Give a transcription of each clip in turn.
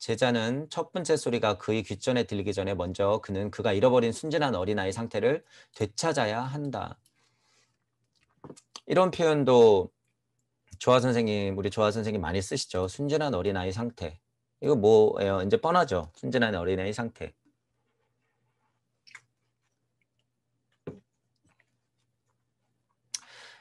제자는 첫 번째 소리가 그의 귓전에 들리기 전에 먼저 그는 그가 잃어버린 순진한 어린아이 상태를 되찾아야 한다. 이런 표현도 우리 조화 선생님 많이 쓰시죠. 순진한 어린아이 상태. 이거 뭐예요? 이제 뻔하죠. 순진한 어린아이 상태.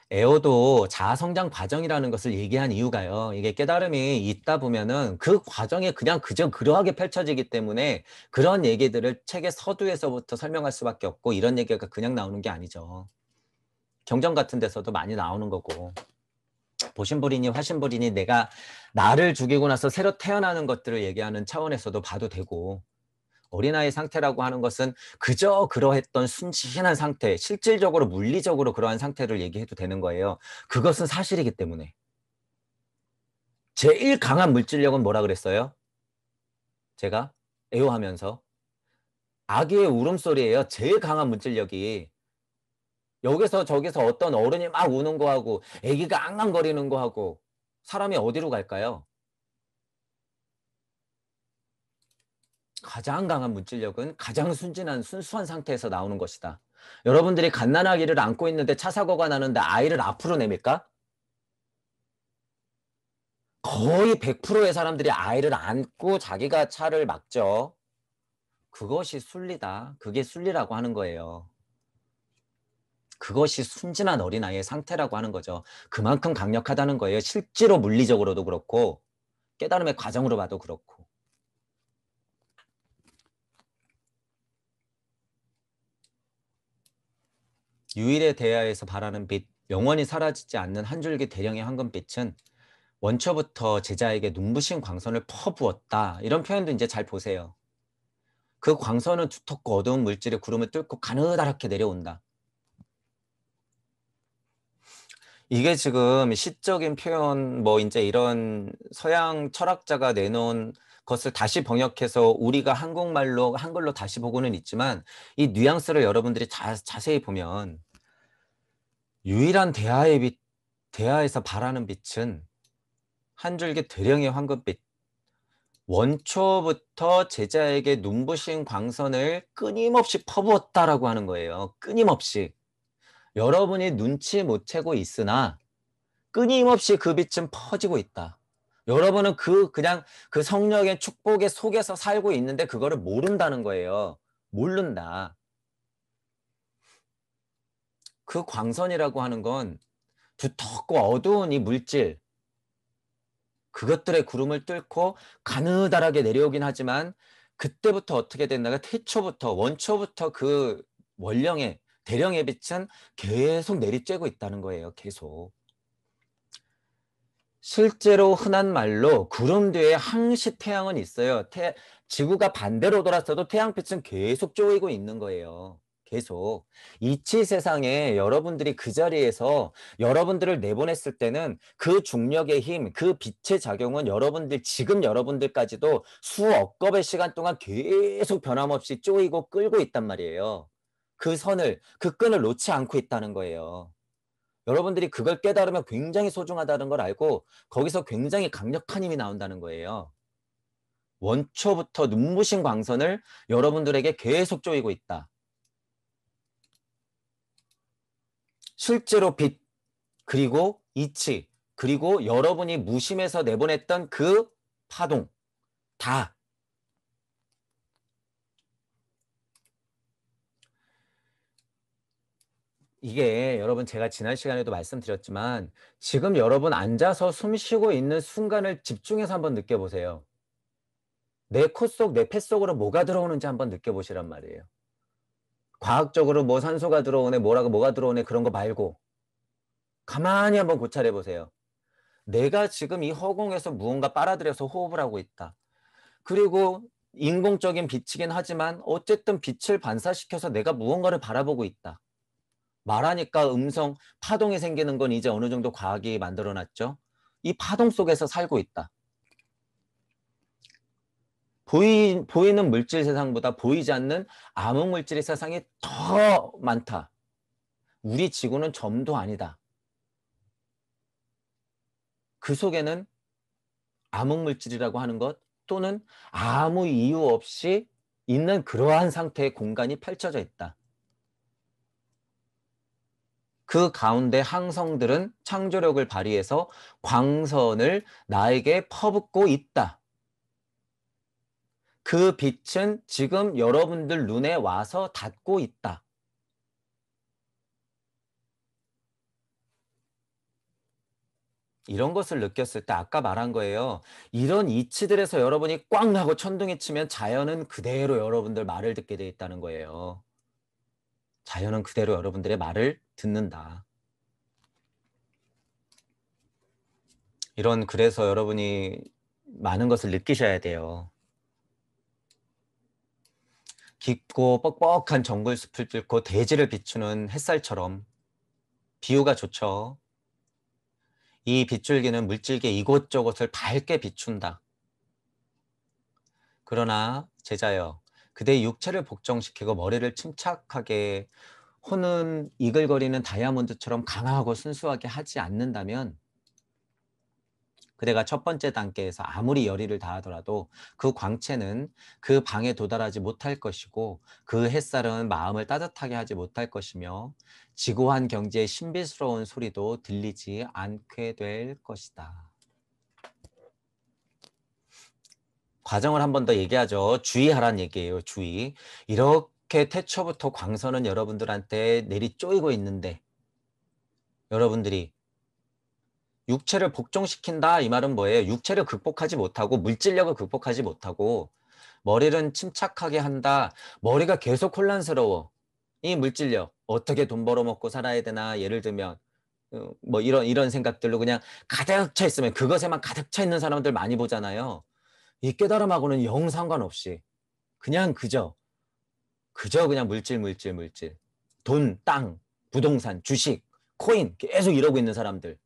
에어도 자아성장 과정이라는 것을 얘기한 이유가요. 이게 깨달음이 있다 보면은 그 과정이 그냥 그저 그러하게 펼쳐지기 때문에 그런 얘기들을 책의 서두에서부터 설명할 수밖에 없고 이런 얘기가 그냥 나오는 게 아니죠. 경전 같은 데서도 많이 나오는 거고. 보신불이니 화신불이니 내가 나를 죽이고 나서 새로 태어나는 것들을 얘기하는 차원에서도 봐도 되고 어린아이 상태라고 하는 것은 그저 그러했던 순진한 상태, 실질적으로 물리적으로 그러한 상태를 얘기해도 되는 거예요. 그것은 사실이기 때문에. 제일 강한 물질력은 뭐라 그랬어요? 제가 애호하면서 아기의 울음소리예요. 제일 강한 물질력이. 여기서 저기서 어떤 어른이 막 우는 거하고 아기가 앙앙거리는 거하고 사람이 어디로 갈까요? 가장 강한 문질력은 가장 순진한 순수한 상태에서 나오는 것이다. 여러분들이 갓난아기를 안고 있는데 차 사고가 나는데 아이를 앞으로 내밀까? 거의 100%의 사람들이 아이를 안고 자기가 차를 막죠. 그것이 순리다. 그게 순리라고 하는 거예요. 그것이 순진한 어린아이의 상태라고 하는 거죠. 그만큼 강력하다는 거예요. 실제로 물리적으로도 그렇고 깨달음의 과정으로 봐도 그렇고. 유일의 대야에서 발하는 빛, 영원히 사라지지 않는 한 줄기 대령의 황금빛은 원초부터 제자에게 눈부신 광선을 퍼부었다. 이런 표현도 이제 잘 보세요. 그 광선은 두텁고 어두운 물질의 구름을 뚫고 가느다랗게 내려온다. 이게 지금 시적인 표현, 뭐 이제 이런 서양 철학자가 내놓은 것을 다시 번역해서 우리가 한글로 다시 보고는 있지만 이 뉘앙스를 여러분들이 자세히 보면 유일한 대하에서 발하는 빛은 한 줄기 대령의 황금빛. 원초부터 제자에게 눈부신 광선을 끊임없이 퍼부었다라고 하는 거예요. 끊임없이. 여러분이 눈치 못 채고 있으나 끊임없이 그 빛은 퍼지고 있다. 여러분은 그냥 그 성령의 축복의 속에서 살고 있는데 그거를 모른다는 거예요. 모른다. 그 광선이라고 하는 건 두텁고 어두운 이 물질, 그것들의 구름을 뚫고 가느다랗게 내려오긴 하지만 그때부터 어떻게 됐나가 원초부터 그 원령의 대령의 빛은 계속 내리쬐고 있다는 거예요. 계속. 실제로 흔한 말로 구름 뒤에 항시 태양은 있어요. 지구가 반대로 돌았어도 태양빛은 계속 쪼이고 있는 거예요. 계속. 이치 세상에 여러분들이 그 자리에서 여러분들을 내보냈을 때는 그 중력의 힘, 그 빛의 작용은 지금 여러분들까지도 수억 겁의 시간 동안 계속 변함없이 쪼이고 끌고 있단 말이에요. 그 끈을 놓지 않고 있다는 거예요. 여러분들이 그걸 깨달으면 굉장히 소중하다는 걸 알고 거기서 굉장히 강력한 힘이 나온다는 거예요. 원초부터 눈부신 광선을 여러분들에게 계속 쪼이고 있다. 실제로 빛, 그리고 이치, 그리고 여러분이 무심해서 내보냈던 그 파동, 다. 이게 여러분 제가 지난 시간에도 말씀드렸지만 지금 여러분 앉아서 숨 쉬고 있는 순간을 집중해서 한번 느껴보세요. 내 내 폐 속으로 뭐가 들어오는지 한번 느껴보시란 말이에요. 과학적으로 뭐 산소가 들어오네, 뭐가 들어오네 그런 거 말고 가만히 한번 고찰해 보세요. 내가 지금 이 허공에서 무언가 빨아들여서 호흡을 하고 있다. 그리고 인공적인 빛이긴 하지만 어쨌든 빛을 반사시켜서 내가 무언가를 바라보고 있다. 말하니까 파동이 생기는 건 이제 어느 정도 과학이 만들어놨죠. 이 파동 속에서 살고 있다. 보이는 물질 세상보다 보이지 않는 암흑 물질의 세상이 더 많다. 우리 지구는 점도 아니다. 그 속에는 암흑 물질이라고 하는 것, 또는 아무 이유 없이 있는 그러한 상태의 공간이 펼쳐져 있다. 그 가운데 항성들은 창조력을 발휘해서 광선을 나에게 퍼붓고 있다. 그 빛은 지금 여러분들 눈에 와서 닿고 있다. 이런 것을 느꼈을 때 아까 말한 거예요. 이런 이치들에서 여러분이 꽝 하고 천둥이 치면 자연은 그대로 여러분들 말을 듣게 돼 있다는 거예요. 자연은 그대로 여러분들의 말을 듣는다. 그래서 여러분이 많은 것을 느끼셔야 돼요. 깊고 뻑뻑한 정글숲을 뚫고 대지를 비추는 햇살처럼 비유가 좋죠. 이 빗줄기는 물질계 이곳저곳을 밝게 비춘다. 그러나 제자여, 그대의 육체를 복종시키고 머리를 침착하게 혼은 이글거리는 다이아몬드처럼 강하고 순수하게 하지 않는다면 그대가 첫 번째 단계에서 아무리 열의를 다하더라도 그 광채는 그 방에 도달하지 못할 것이고 그 햇살은 마음을 따뜻하게 하지 못할 것이며 지고한 경지의 신비스러운 소리도 들리지 않게 될 것이다. 과정을 한 번 더 얘기하죠. 주의하란 얘기예요. 주의. 이렇게 태초부터 광선은 여러분들한테 내리 쪼이고 있는데 여러분들이 육체를 복종시킨다 이 말은 뭐예요? 육체를 극복하지 못하고 물질력을 극복하지 못하고 머리를 침착하게 한다. 머리가 계속 혼란스러워. 이 물질력 어떻게 돈 벌어먹고 살아야 되나 예를 들면 뭐 이런 생각들로 그냥 가득 차 있으면 그것에만 가득 차 있는 사람들 많이 보잖아요. 이 깨달음하고는 영 상관없이 그냥 그저 그냥 물질. 돈, 땅, 부동산, 주식, 코인 계속 이러고 있는 사람들.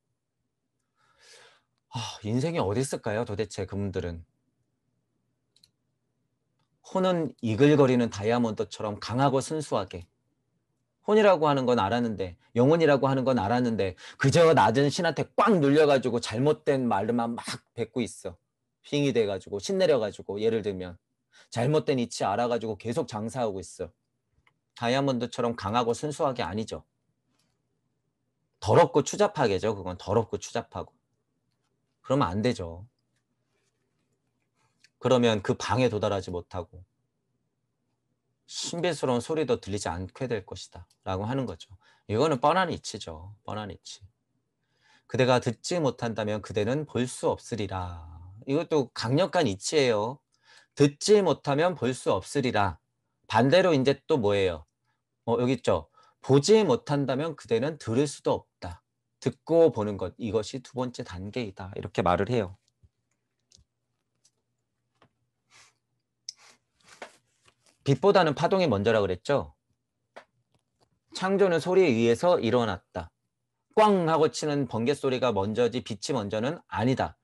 인생이 어디 있을까요? 도대체 그분들은. 혼은 이글거리는 다이아몬드처럼 강하고 순수하게. 혼이라고 하는 건 알았는데, 영혼이라고 하는 건 알았는데 그저 낮은 신한테 꽉 눌려가지고 잘못된 말만 막 뱉고 있어. 빙이 돼가지고 신내려가지고 예를 들면 잘못된 이치 알아가지고 계속 장사하고 있어. 다이아몬드처럼 강하고 순수하게 아니죠. 더럽고 추잡하게죠. 그건 더럽고 추잡하고. 그러면 안 되죠. 그러면 그 방에 도달하지 못하고 신비스러운 소리도 들리지 않게 될 것이다 라고 하는 거죠. 이거는 뻔한 이치죠. 뻔한 이치. 그대가 듣지 못한다면 그대는 볼 수 없으리라. 이것도 강력한 이치예요. 듣지 못하면 볼 수 없으리라. 반대로 이제 또 뭐예요? 여기 있죠. 보지 못한다면 그대는 들을 수도 없다. 듣고 보는 것, 이것이 두 번째 단계이다. 이렇게 말을 해요. 빛보다는 파동이 먼저라 그랬죠. 창조는 소리에 의해서 일어났다. 꽝 하고 치는 번개 소리가 먼저지 빛이 먼저는 아니다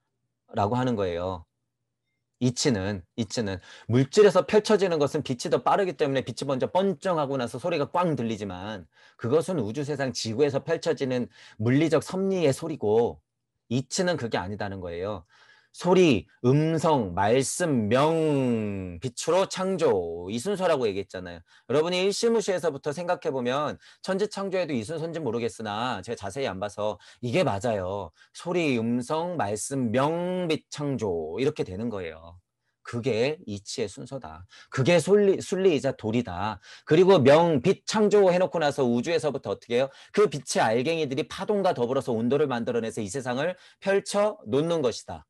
라고 하는 거예요. 이치는 물질에서 펼쳐지는 것은 빛이 더 빠르기 때문에 빛이 먼저 번쩍하고 나서 소리가 꽝 들리지만 그것은 우주세상 지구에서 펼쳐지는 물리적 섭리의 소리고 이치는 그게 아니다는 거예요. 소리, 음성, 말씀, 명, 빛으로 창조 이 순서라고 얘기했잖아요. 여러분이 일시무시에서부터 생각해보면 천지창조에도 이 순서인지 모르겠으나 제가 자세히 안 봐서 이게 맞아요. 소리, 음성, 말씀, 명, 빛, 창조 이렇게 되는 거예요. 그게 이치의 순서다. 그게 순리이자 도리다. 그리고 명, 빛, 창조 해놓고 나서 우주에서부터 어떻게 해요? 그 빛의 알갱이들이 파동과 더불어서 온도를 만들어내서 이 세상을 펼쳐 놓는 것이다.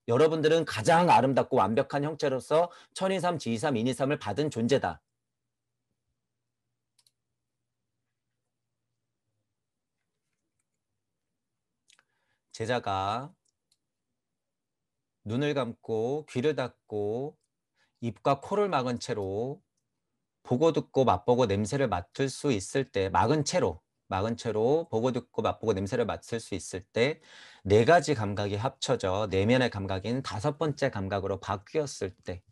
여러분들은 가장 아름답고 완벽한 형체로서 천이삼, 지이삼, 인이삼을 받은 존재다. 제자가 눈을 감고 귀를 닫고 입과 코를 막은 채로 보고 듣고 맛보고 냄새를 맡을 수 있을 때 막은 채로 보고 듣고 맛보고 냄새를 맡을 수 있을 때 네 가지 감각이 합쳐져 내면의 감각인 다섯 번째 감각으로 바뀌었을 때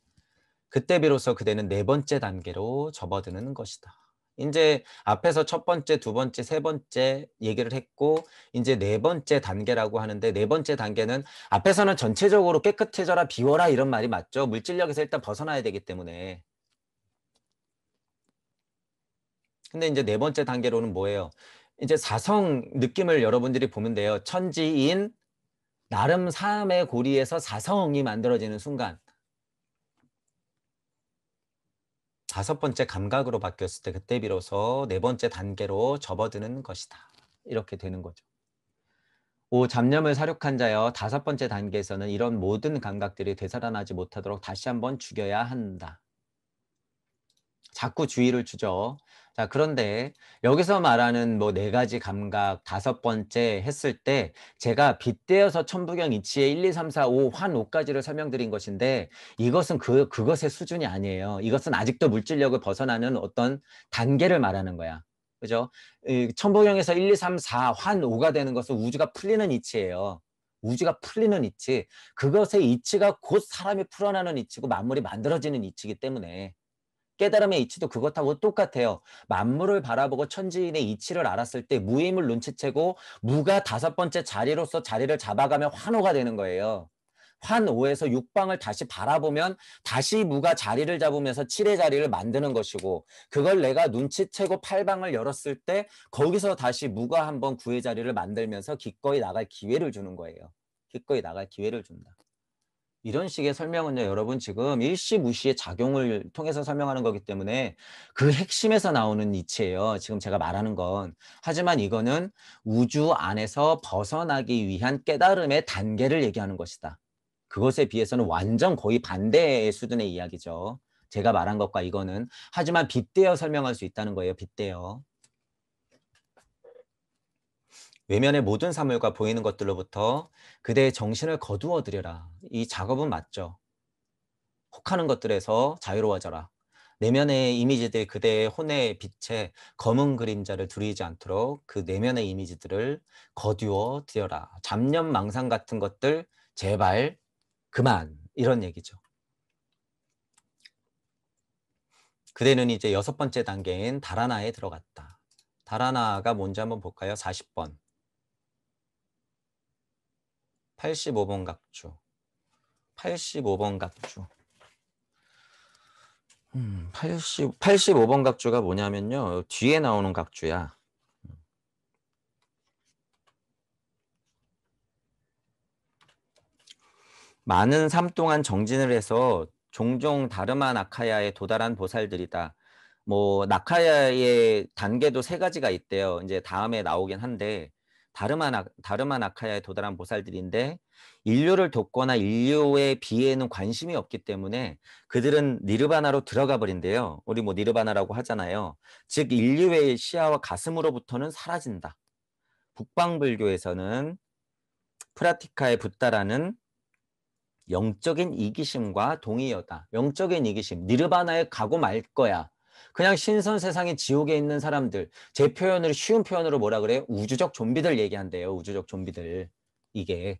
그때 비로소 그대는 네 번째 단계로 접어드는 것이다. 이제 앞에서 첫 번째, 두 번째, 세 번째 얘기를 했고 이제 네 번째 단계라고 하는데 네 번째 단계는 앞에서는 전체적으로 깨끗해져라, 비워라 이런 말이 맞죠. 물질력에서 일단 벗어나야 되기 때문에. 근데 이제 네 번째 단계로는 뭐예요? 이제 사성 느낌을 여러분들이 보면 돼요. 천지인 나름 삶의 고리에서 사성이 만들어지는 순간 다섯 번째 감각으로 바뀌었을 때 그때 비로소 네 번째 단계로 접어드는 것이다. 이렇게 되는 거죠. 오 잡념을 사륙한 자여 다섯 번째 단계에서는 이런 모든 감각들이 되살아나지 못하도록 다시 한번 죽여야 한다. 자꾸 주의를 주죠. 자, 그런데 여기서 말하는 뭐 네 가지 감각 다섯 번째 했을 때 제가 빗대어서 천부경 이치의 1, 2, 3, 4, 5, 환 5까지를 설명드린 것인데 이것은 그것의 수준이 아니에요. 이것은 아직도 물질력을 벗어나는 어떤 단계를 말하는 거야. 그죠? 이 천부경에서 1, 2, 3, 4, 환 5가 되는 것은 우주가 풀리는 이치예요. 우주가 풀리는 이치. 그것의 이치가 곧 사람이 풀어나는 이치고 만물이 만들어지는 이치이기 때문에 깨달음의 이치도 그것하고 똑같아요. 만물을 바라보고 천지인의 이치를 알았을 때 무임을 눈치채고 무가 다섯 번째 자리로서 자리를 잡아가며 환호가 되는 거예요. 환오에서 육방을 다시 바라보면 다시 무가 자리를 잡으면서 칠의 자리를 만드는 것이고 그걸 내가 눈치채고 팔방을 열었을 때 거기서 다시 무가 한번 구의 자리를 만들면서 기꺼이 나갈 기회를 주는 거예요. 기꺼이 나갈 기회를 준다. 이런 식의 설명은요, 여러분 지금 일시무시의 작용을 통해서 설명하는 거기 때문에 그 핵심에서 나오는 이치예요. 지금 제가 말하는 건. 하지만 이거는 우주 안에서 벗어나기 위한 깨달음의 단계를 얘기하는 것이다. 그것에 비해서는 완전 거의 반대의 수준의 이야기죠. 제가 말한 것과 이거는. 하지만 빗대어 설명할 수 있다는 거예요. 빗대어. 외면의 모든 사물과 보이는 것들로부터 그대의 정신을 거두어 들여라. 이 작업은 맞죠. 혹하는 것들에서 자유로워져라. 내면의 이미지들 그대의 혼의 빛에 검은 그림자를 두리지 않도록 그 내면의 이미지들을 거두어 들여라. 잡념 망상 같은 것들 제발 그만 이런 얘기죠. 그대는 이제 여섯 번째 단계인 달아나에 들어갔다. 달아나가 뭔지 한번 볼까요? 40번. 85번 각주. 85번 각주. 85번 각주가 뭐냐면요. 뒤에 나오는 각주야. 많은 삶 동안 정진을 해서 종종 다르마 나카야에 도달한 보살들이다. 뭐 나카야의 단계도 세 가지가 있대요. 이제 다음에 나오긴 한데 다르마 나카야에 도달한 보살들인데 인류를 돕거나 인류의 비에는 관심이 없기 때문에 그들은 니르바나로 들어가 버린대요. 우리 뭐 니르바나라고 하잖아요. 즉 인류의 시야와 가슴으로부터는 사라진다. 북방불교에서는 프라티카의 붓다라는 영적인 이기심과 동의어다. 영적인 이기심. 니르바나에 가고 말 거야. 그냥 신선 세상의 지옥에 있는 사람들. 제 표현을 쉬운 표현으로 뭐라 그래요? 우주적 좀비들 얘기한대요. 우주적 좀비들. 이게.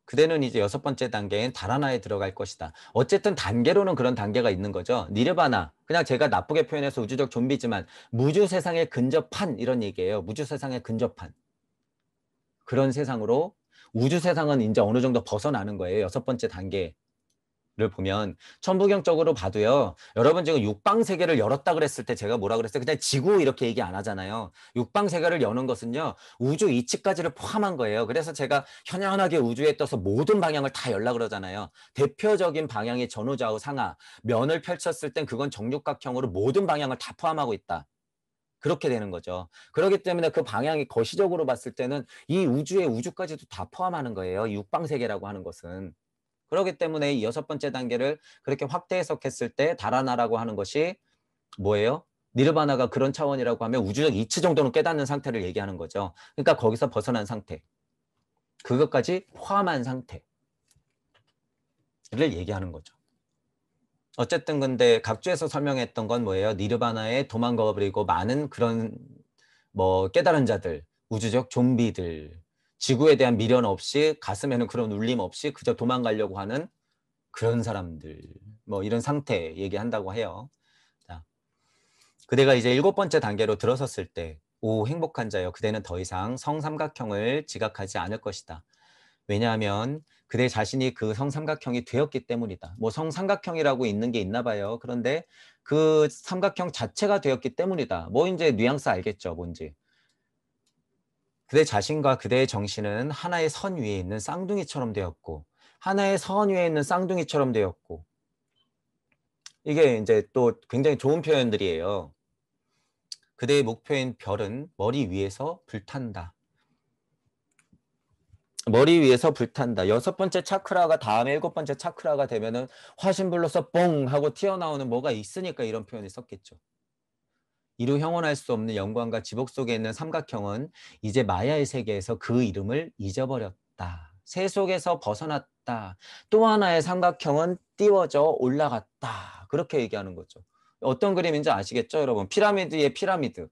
그대는 이제 여섯 번째 단계인 달아나에 들어갈 것이다. 어쨌든 단계로는 그런 단계가 있는 거죠. 니르바나. 그냥 제가 나쁘게 표현해서 우주적 좀비지만 무주 세상에 근접한 이런 얘기예요. 무주 세상에 근접한. 그런 세상으로 우주 세상은 이제 어느 정도 벗어나는 거예요. 여섯 번째 단계를 보면 천부경적으로 봐도요. 여러분 지금 육방세계를 열었다 그랬을 때 제가 뭐라 그랬어요? 그냥 지구 이렇게 얘기 안 하잖아요. 육방세계를 여는 것은요. 우주 이치까지를 포함한 거예요. 그래서 제가 현현하게 우주에 떠서 모든 방향을 다 열라 그러잖아요. 대표적인 방향이 전후좌우 상하. 면을 펼쳤을 땐 그건 정육각형으로 모든 방향을 다 포함하고 있다. 그렇게 되는 거죠. 그렇기 때문에 그 방향이 거시적으로 봤을 때는 이 우주의 우주까지도 다 포함하는 거예요. 이 육방세계라고 하는 것은. 그렇기 때문에 이 여섯 번째 단계를 그렇게 확대 해석했을 때 달아나라고 하는 것이 뭐예요? 니르바나가 그런 차원이라고 하면 우주적 이치 정도는 깨닫는 상태를 얘기하는 거죠. 그러니까 거기서 벗어난 상태. 그것까지 포함한 상태를 얘기하는 거죠. 어쨌든 근데 각주에서 설명했던 건 뭐예요? 니르바나에 도망가 버리고 많은 그런 뭐 깨달은 자들, 우주적 좀비들, 지구에 대한 미련 없이 가슴에는 그런 울림 없이 그저 도망가려고 하는 그런 사람들 뭐 이런 상태 얘기한다고 해요. 자, 그대가 이제 7번째 단계로 들어섰을 때, 오 행복한 자여, 그대는 더 이상 성삼각형을 지각하지 않을 것이다. 왜냐하면 그대 자신이 그 성삼각형이 되었기 때문이다. 뭐 성삼각형이라고 있는 게 있나 봐요. 그런데 그 삼각형 자체가 되었기 때문이다. 뭐 이제 뉘앙스 알겠죠, 뭔지. 그대 자신과 그대의 정신은 하나의 선 위에 있는 쌍둥이처럼 되었고, 하나의 선 위에 있는 쌍둥이처럼 되었고, 이게 이제 또 굉장히 좋은 표현들이에요. 그대의 목표인 별은 머리 위에서 불탄다. 머리 위에서 불탄다. 6번째 차크라가 다음에 7번째 차크라가 되면은 화신불로서 뽕 하고 튀어나오는 뭐가 있으니까 이런 표현을 썼겠죠. 이루 형언할 수 없는 영광과 지복 속에 있는 삼각형은 이제 마야의 세계에서 그 이름을 잊어버렸다. 새 속에서 벗어났다. 또 하나의 삼각형은 띄워져 올라갔다. 그렇게 얘기하는 거죠. 어떤 그림인지 아시겠죠, 여러분? 피라미드의 피라미드.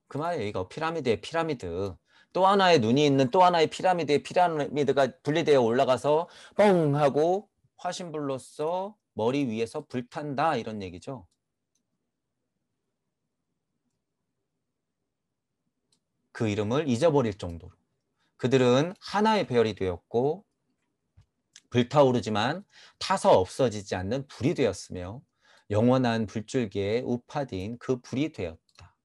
그 말이에요. 이거 피라미드의 피라미드. 또 하나의 눈이 있는 또 하나의 피라미드의 피라미드가 분리되어 올라가서 뻥 하고 화신불로써 머리 위에서 불탄다 이런 얘기죠. 그 이름을 잊어버릴 정도로. 그들은 하나의 배열이 되었고 불타오르지만 타서 없어지지 않는 불이 되었으며 영원한 불줄기의 우파디인 그 불이 되었다.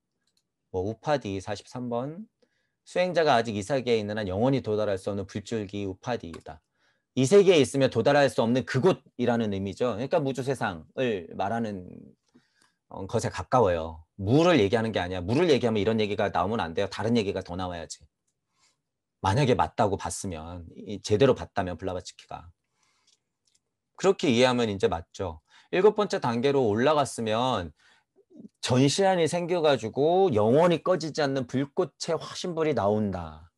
뭐 우파디 43번. 수행자가 아직 이 세계에 있는 한 영원히 도달할 수 없는 불줄기 우파디이다. 이 세계에 있으면 도달할 수 없는 그곳이라는 의미죠. 그러니까 무주 세상을 말하는 것에 가까워요. 무를 얘기하는 게 아니야. 무를 얘기하면 이런 얘기가 나오면 안 돼요. 다른 얘기가 더 나와야지. 만약에 맞다고 봤으면, 제대로 봤다면 블라바츠키가. 그렇게 이해하면 이제 맞죠. 7번째 단계로 올라갔으면 전시안이 생겨가지고 영원히 꺼지지 않는 불꽃의 화신불이 나온다.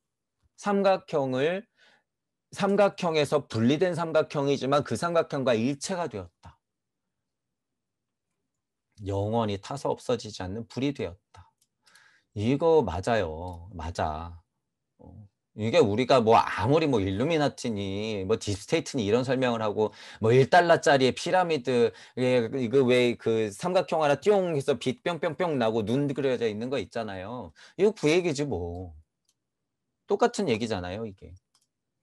삼각형에서 분리된 삼각형이지만 그 삼각형과 일체가 되었다. 영원히 타서 없어지지 않는 불이 되었다. 이거 맞아요. 맞아. 이게 우리가 뭐 아무리 뭐 일루미나티니 뭐 딥스테이트니 이런 설명을 하고 뭐 1달러짜리의 피라미드 이거 왜 그 삼각형 하나 띵 해서 빛 뿅뿅뿅 나고 눈 그려져 있는 거 있잖아요. 이거 그 얘기지 뭐. 똑같은 얘기잖아요, 이게.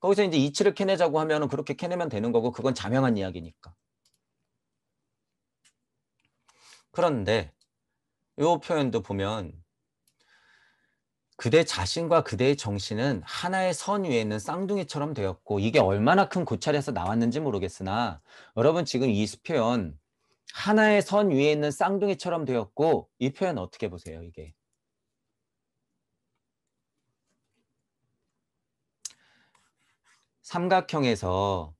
거기서 이제 이치를 캐내자고 하면은 그렇게 캐내면 되는 거고 그건 자명한 이야기니까. 그런데 이 표현도 보면 그대 자신과 그대의 정신은 하나의 선 위에 있는 쌍둥이처럼 되었고 이게 얼마나 큰 고찰에서 나왔는지 모르겠으나 여러분 지금 이 표현 하나의 선 위에 있는 쌍둥이처럼 되었고 이 표현 어떻게 보세요 이게? 삼각형에서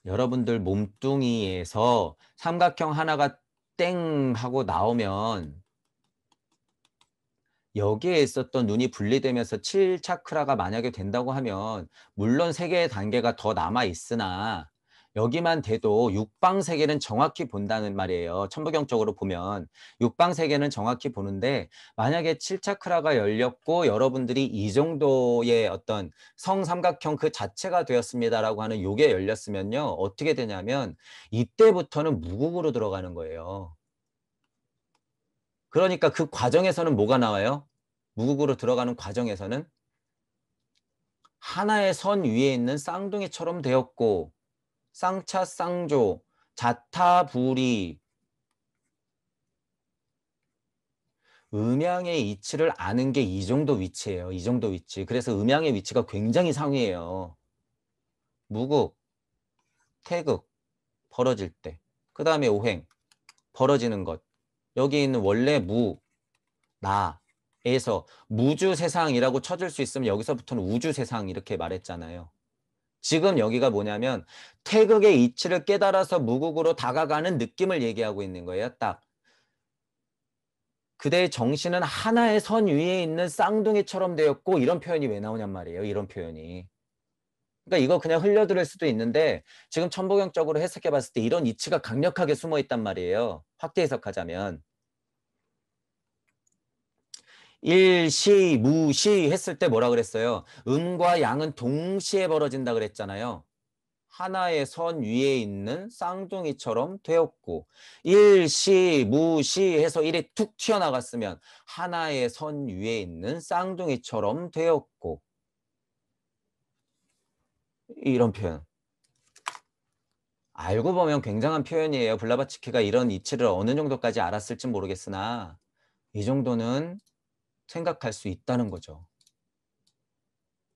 여러분들 몸뚱이에서 삼각형 하나가 땡 하고 나오면 여기에 있었던 눈이 분리되면서 7차크라가 만약에 된다고 하면 물론 3개의 단계가 더 남아 있으나 여기만 돼도 육방세계는 정확히 본다는 말이에요. 천부경적으로 보면 육방세계는 정확히 보는데 만약에 7차크라가 열렸고 여러분들이 이 정도의 어떤 성삼각형 그 자체가 되었습니다라고 하는 요게 열렸으면요. 어떻게 되냐면 이때부터는 무국으로 들어가는 거예요. 그러니까 그 과정에서는 뭐가 나와요? 무국으로 들어가는 과정에서는 하나의 선 위에 있는 쌍둥이처럼 되었고 쌍차 쌍조 자타불이 음양의 이치를 아는 게 이 정도 위치예요. 이 정도 위치. 그래서 음양의 위치가 굉장히 상위예요. 무국, 태극 벌어질 때. 그 다음에 오행 벌어지는 것. 여기 있는 원래 무, 나에서 무주 세상이라고 쳐줄 수 있으면 여기서부터는 우주 세상 이렇게 말했잖아요. 지금 여기가 뭐냐면 태극의 이치를 깨달아서 무국으로 다가가는 느낌을 얘기하고 있는 거예요. 딱. 그대의 정신은 하나의 선 위에 있는 쌍둥이처럼 되었고 이런 표현이 왜 나오냔 말이에요. 이런 표현이. 그러니까 이거 그냥 흘려들을 수도 있는데 지금 천부경적으로 해석해 봤을 때 이런 이치가 강력하게 숨어 있단 말이에요. 확대 해석하자면. 일시, 무시 했을 때 뭐라 그랬어요? 음과 양은 동시에 벌어진다 그랬잖아요. 하나의 선 위에 있는 쌍둥이처럼 되었고, 일시, 무시 해서 일이 툭 튀어나갔으면 하나의 선 위에 있는 쌍둥이처럼 되었고, 이런 표현. 알고 보면 굉장한 표현이에요. 블라바츠키가 이런 이치를 어느 정도까지 알았을지 모르겠으나 이 정도는 생각할 수 있다는 거죠.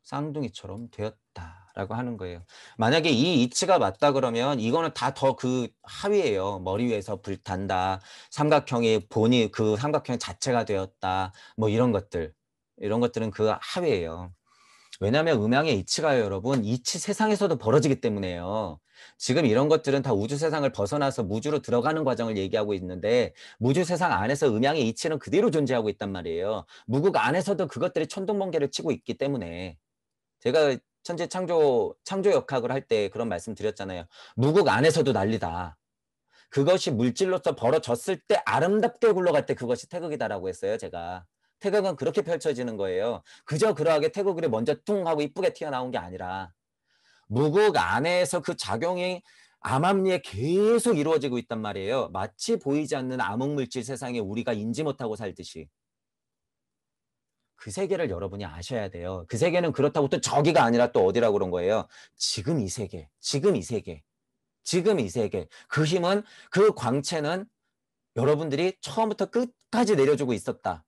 쌍둥이처럼 되었다라고 하는 거예요. 만약에 이 이치가 맞다 그러면 이거는 다 더 그 하위예요. 머리 위에서 불탄다. 삼각형이 본이 그 삼각형 자체가 되었다. 뭐 이런 것들. 이런 것들은 그 하위예요. 왜냐하면 음양의 이치가요, 여러분. 이치 세상에서도 벌어지기 때문에요. 지금 이런 것들은 다 우주 세상을 벗어나서 무주로 들어가는 과정을 얘기하고 있는데 무주 세상 안에서 음양의 이치는 그대로 존재하고 있단 말이에요. 무국 안에서도 그것들이 천둥번개를 치고 있기 때문에 제가 천재 창조 역학을 할 때 그런 말씀 드렸잖아요. 무국 안에서도 난리다. 그것이 물질로서 벌어졌을 때 아름답게 굴러갈 때 그것이 태극이다라고 했어요, 제가. 태극은 그렇게 펼쳐지는 거예요. 그저 그러하게 태극이 먼저 뚱 하고 이쁘게 튀어나온 게 아니라 무국 안에서 그 작용이 암암리에 계속 이루어지고 있단 말이에요. 마치 보이지 않는 암흑물질 세상에 우리가 인지 못하고 살듯이. 그 세계를 여러분이 아셔야 돼요. 그 세계는 그렇다고 또 저기가 아니라 또 어디라고 그런 거예요. 지금 이 세계, 지금 이 세계, 지금 이 세계. 그 힘은, 그 광채는 여러분들이 처음부터 끝까지 내려주고 있었다.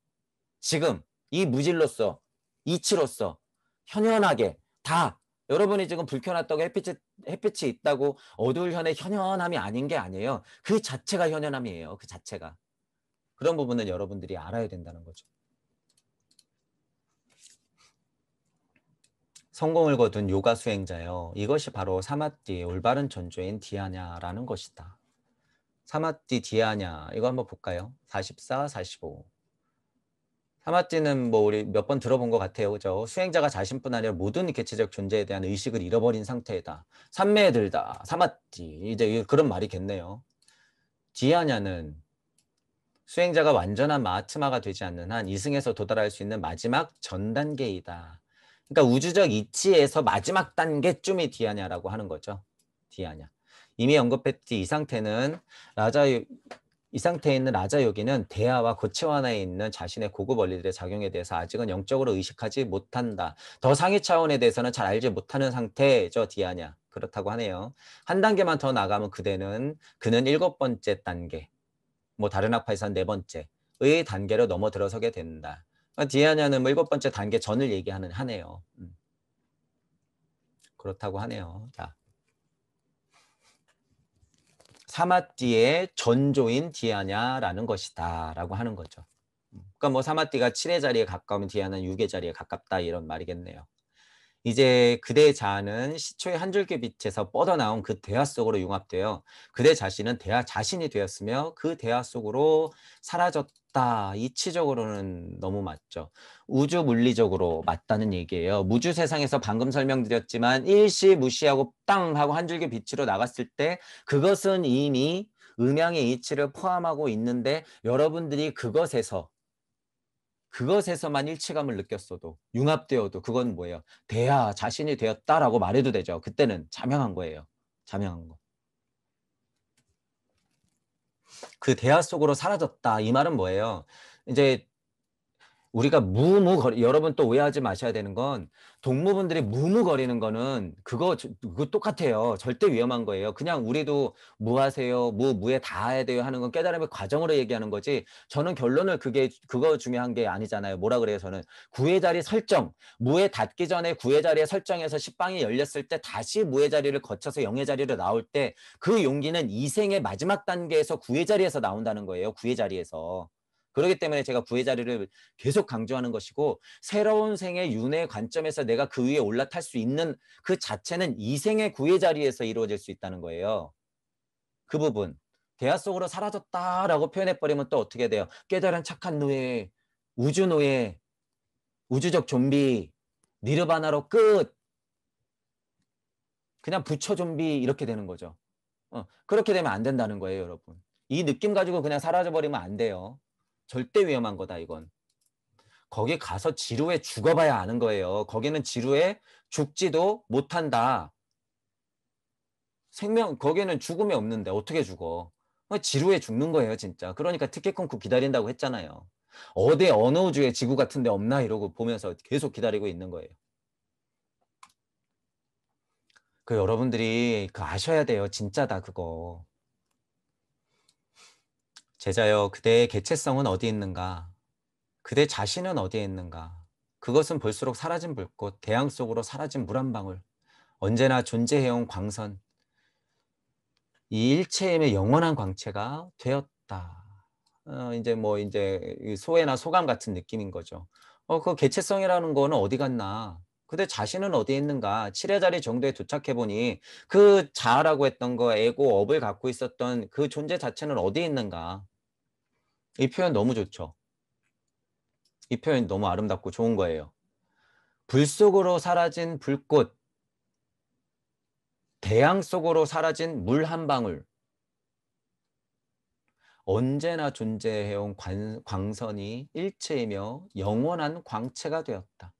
지금 이 무질로서, 이치로서 현현하게 다 여러분이 지금 불 켜놨다고 햇빛이 있다고 어두울 현의 현현함이 아닌 게 아니에요. 그 자체가 현현함이에요. 그 자체가. 그런 부분은 여러분들이 알아야 된다는 거죠. 성공을 거둔 요가 수행자요. 이것이 바로 사마띠의 올바른 전조인 디아냐라는 것이다. 사마띠 디아냐 이거 한번 볼까요? 44, 45. 사마띠는 뭐 우리 몇 번 들어본 것 같아요. 그죠? 수행자가 자신뿐 아니라 모든 개체적 존재에 대한 의식을 잃어버린 상태다. 산매에 들다. 사마띠. 이제 그런 말이겠네요. 디아냐는 수행자가 완전한 마하트마가 되지 않는 한 이승에서 도달할 수 있는 마지막 전 단계이다. 그러니까 우주적 이치에서 마지막 단계쯤이 디아냐라고 하는 거죠. 디아냐. 이미 언급했듯이 이 상태에 있는 라자 요기는 대하와 고체환에 있는 자신의 고급 원리들의 작용에 대해서 아직은 영적으로 의식하지 못한다. 더 상위 차원에 대해서는 잘 알지 못하는 상태죠. 디아냐. 그렇다고 하네요. 한 단계만 더 나가면 그는 7번째 단계. 뭐 다른 학파에서는 4번째의 단계로 넘어 들어서게 된다. 디아냐는 뭐 7번째 단계 전을 하네요. 그렇다고 하네요. 자, 사마띠의 전조인 디아냐라는 것이다 라고 하는 거죠. 그러니까 뭐 사마띠가 7의 자리에 가까우면 디아냐는 6의 자리에 가깝다 이런 말이겠네요. 이제 그대 자아는 시초의 한 줄기 빛에서 뻗어나온 그 대화 속으로 융합되어 그대 자신은 대화 자신이 되었으며 그 대화 속으로 사라졌다. 이치적으로는 너무 맞죠. 우주 물리적으로 맞다는 얘기예요. 무주 세상에서 방금 설명드렸지만 일시 무시하고 땅 하고 한 줄기 빛으로 나갔을 때 그것은 이미 음양의 이치를 포함하고 있는데 여러분들이 그것에서만 일체감을 느꼈어도 융합되어도 그건 뭐예요? 대하 자신이 되었다라고 말해도 되죠. 그때는 자명한 거예요. 자명한 거. 그 대하 속으로 사라졌다. 이 말은 뭐예요? 이제 우리가 무무거리 여러분 또 오해하지 마셔야 되는 건 동무분들이 무무거리는 거는 그거 똑같아요. 절대 위험한 거예요. 그냥 우리도 무하세요, 무에 닿아야 돼요 하는 건 깨달음의 과정으로 얘기하는 거지. 저는 결론을 그거 중요한 게 아니잖아요. 뭐라 그래요? 저는 구의 자리 설정, 무에 닿기 전에 구의 자리에 설정해서 식빵이 열렸을 때 다시 무의 자리를 거쳐서 영의 자리로 나올 때 그 용기는 이생의 마지막 단계에서 구의 자리에서 나온다는 거예요. 구의 자리에서. 그렇기 때문에 제가 구의 자리를 계속 강조하는 것이고 새로운 생의 윤회 관점에서 내가 그 위에 올라탈 수 있는 그 자체는 이 생의 구의 자리에서 이루어질 수 있다는 거예요. 그 부분. 대화 속으로 사라졌다라고 표현해버리면 또 어떻게 돼요? 깨달은 착한 노예, 우주 노예, 우주적 좀비, 니르바나로 끝. 그냥 부처 좀비 이렇게 되는 거죠. 그렇게 되면 안 된다는 거예요, 여러분. 이 느낌 가지고 그냥 사라져버리면 안 돼요. 절대 위험한 거다, 이건. 거기 가서 지루해 죽어봐야 아는 거예요. 거기는 지루해 죽지도 못한다. 거기에는 죽음이 없는데 어떻게 죽어? 지루해 죽는 거예요, 진짜. 그러니까 티켓 끊고 기다린다고 했잖아요. 어느 우주에 지구 같은 데 없나 이러고 보면서 계속 기다리고 있는 거예요. 여러분들이 아셔야 돼요. 진짜다, 그거. 제자여, 그대의 개체성은 어디 있는가? 그대 자신은 어디에 있는가? 그것은 볼수록 사라진 불꽃, 대양 속으로 사라진 물 한 방울, 언제나 존재해온 광선, 이 일체임의 영원한 광채가 되었다. 이제 이 소외나 소감 같은 느낌인 거죠. 그 개체성이라는 거는 어디 갔나? 그대 자신은 어디에 있는가? 7의 자리 정도에 도착해 보니 그 자아라고 했던 거, 에고, 업을 갖고 있었던 그 존재 자체는 어디에 있는가? 이 표현 너무 좋죠. 이 표현 너무 아름답고 좋은 거예요. 불 속으로 사라진 불꽃, 대양 속으로 사라진 물 한 방울, 언제나 존재해온 광선이 일체이며 영원한 광채가 되었다.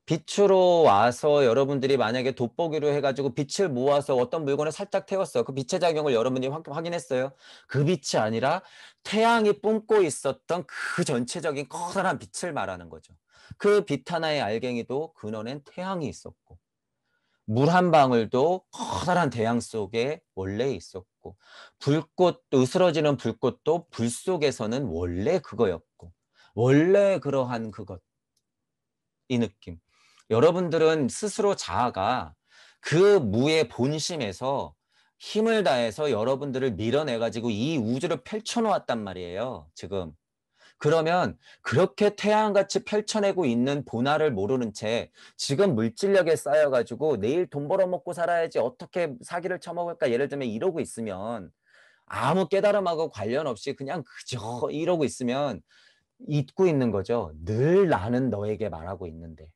빛으로 와서 여러분들이 만약에 돋보기로 해가지고 빛을 모아서 어떤 물건을 살짝 태웠어요. 그 빛의 작용을 여러분들이 확인했어요. 그 빛이 아니라 태양이 뿜고 있었던 그 전체적인 커다란 빛을 말하는 거죠. 그 빛 하나의 알갱이도 근원엔 태양이 있었고, 물 한 방울도 커다란 대양 속에 원래 있었고, 으스러지는 불꽃도 불 속에서는 원래 그거였고, 원래 그러한 그것, 이 느낌. 여러분들은 스스로 자아가 그 무의 본심에서 힘을 다해서 여러분들을 밀어내가지고 이 우주를 펼쳐놓았단 말이에요, 지금. 그러면 그렇게 태양같이 펼쳐내고 있는 본화를 모르는 채 지금 물질력에 쌓여가지고 내일 돈 벌어먹고 살아야지 어떻게 사기를 쳐먹을까 예를 들면 이러고 있으면 아무 깨달음하고 관련 없이 그냥 그저 이러고 있으면 잊고 있는 거죠. 늘 나는 너에게 말하고 있는데,